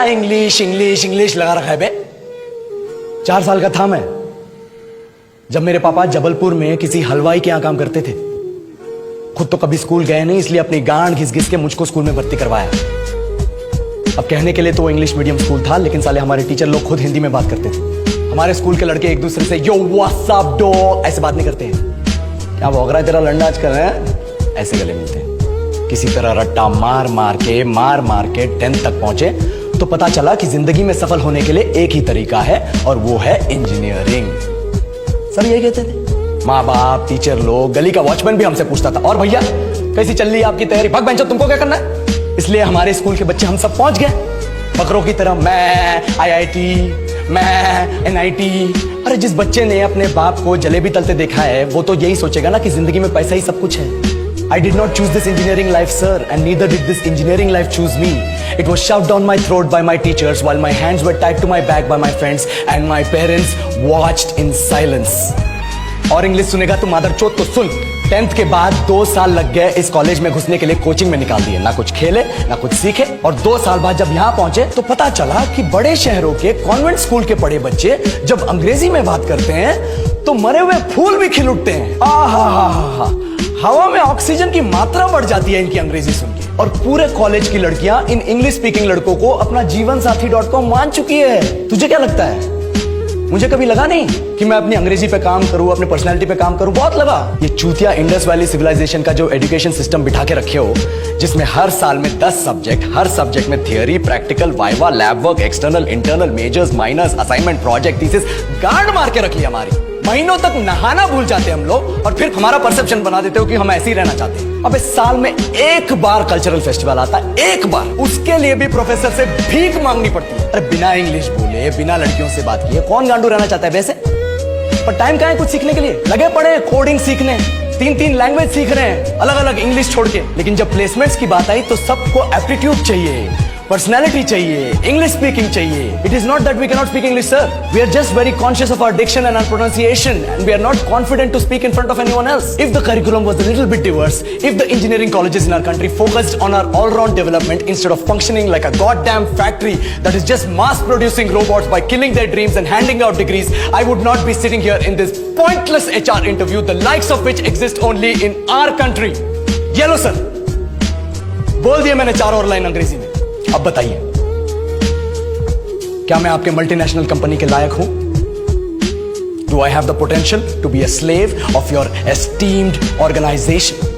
क्या English English English लगा रखा है बे? 4 साल का था मैं जब मेरे पापा जबलपुर में किसी हलवाई के यहां काम करते थे। खुद तो कभी स्कूल गए नहीं, इसलिए अपनी गांड घिस घिस के मुझको स्कूल में भर्ती करवाया। अब कहने के लिए तो वो इंग्लिश मीडियम स्कूल था, लेकिन साले हमारे टीचर लोग खुद हिंदी में बात करते थे। हमारे स्कूल के लड़के एक दूसरे से यो व्हाट्स अप डॉग ऐसे बात नहीं करते हैं। क्या भौंक रहा है तेरा लंडा आज कर रहे हैं? ऐसे गले मिलते हैं। किसी तरह रट्टा मार मार के 10th तक पहुंचे तो पता चला कि जिंदगी में सफल होने के लिए एक ही तरीका है और वो है इंजीनियरिंग। सब यही कहते थे, माँ बाप, टीचर लोग, गली का वॉचमैन भी हमसे पूछता था, और भैया कैसी चल रही है आपकी तैयारी? भग बेंचो, तुमको क्या करना है? इसलिए हमारे स्कूल के बच्चे हम सब पहुंच गए बकरों की तरह। मैं IIT, मैं NIT। अरे जिस बच्चे ने अपने बाप को जलेबी तलते देखा है वो तो यही सोचेगा ना कि जिंदगी में पैसा ही सब कुछ है। I did not choose this engineering life, sir, and neither did this engineering life choose me. It was shoved down my throat by my teachers while my hands were tied to my back by my friends and my parents watched in silence. और English सुनेगा तो मादर चोद तो सुन। 10th के बाद 2 साल लग गए इस कॉलेज में घुसने के लिए, कोचिंग में निकाल दिए। ना कुछ खेले ना कुछ सीखे, और 2 साल बाद जब यहाँ पहुंचे तो पता चला कि बड़े शहरों के कॉन्वेंट स्कूल के पढ़े बच्चे जब अंग्रेजी में बात करते हैं तो मरे हुए फूल भी खिल उठते हैं। आहा, हवा में ऑक्सीजन की मात्रा बढ़ जाती है इनकी अंग्रेजी सुन के। और पूरे कॉलेज की लड़कियां इन इंग्लिश स्पीकिंग लड़कों को अपना जीवनसाथी.com मान चुकी है। तुझे क्या लगता है? मुझे कभी लगा नहीं कि मैं अपनी अंग्रेजी पे काम करूं, अपनी पर्सनालिटी पे काम करूं। बहुत लगा। ये चूतिया इंडस वैली सिविलाइजेशन का जो एजुकेशन सिस्टम बिठा के रखे हो, जिसमें हर साल में 10 सब्जेक्ट, हर सब्जेक्ट में theory, practical, viva, lab work, external, internal, majors, minors, assignment, project, thesis, गांड मार के रख लिया हमारी। महीनों तक नहाना भूल जाते हैं हम लोग, और फिर हमारा परसेप्शन बना देते हो कि हम ऐसे ही रहना चाहते हैं। अब इस साल में एक बार कल्चरल फेस्टिवल आता है, एक बार, उसके लिए भी प्रोफेसर से भीख मांगनी पड़ती है। अरे बिना इंग्लिश बोले, बिना लड़कियों से बात किए कौन गांडू रहना चाहता है वैसे? पर टाइम कहाँ है कुछ सीखने के लिए? लगे पड़े कोडिंग सीखने, 3 लैंग्वेज सीख रहे हैं अलग अलग इंग्लिश छोड़ के। लेकिन जब प्लेसमेंट्स की बात आई तो सबको एप्टीट्यूड चाहिए, पर्सनैलिटी चाहिए, इंग्लिश स्पीकिंग चाहिए। It is not that we cannot speak English, sir. We are just very conscious of our diction and our pronunciation, and we are not confident to speak in front of anyone else. If the curriculum was a little bit diverse, if the engineering colleges in our country focused on our all-round development instead of functioning like a goddamn factory that is just mass-producing robots by killing their dreams and handing out degrees, I would not be sitting here in this pointless HR interview, the likes of which exist only in our country. Yellow, sir. बोल दिया मैंने 4 और line अंग्रेजी में। अब बताइए, क्या मैं आपके मल्टीनेशनल कंपनी के लायक हूं? Do I have the potential to be a slave of your esteemed organization?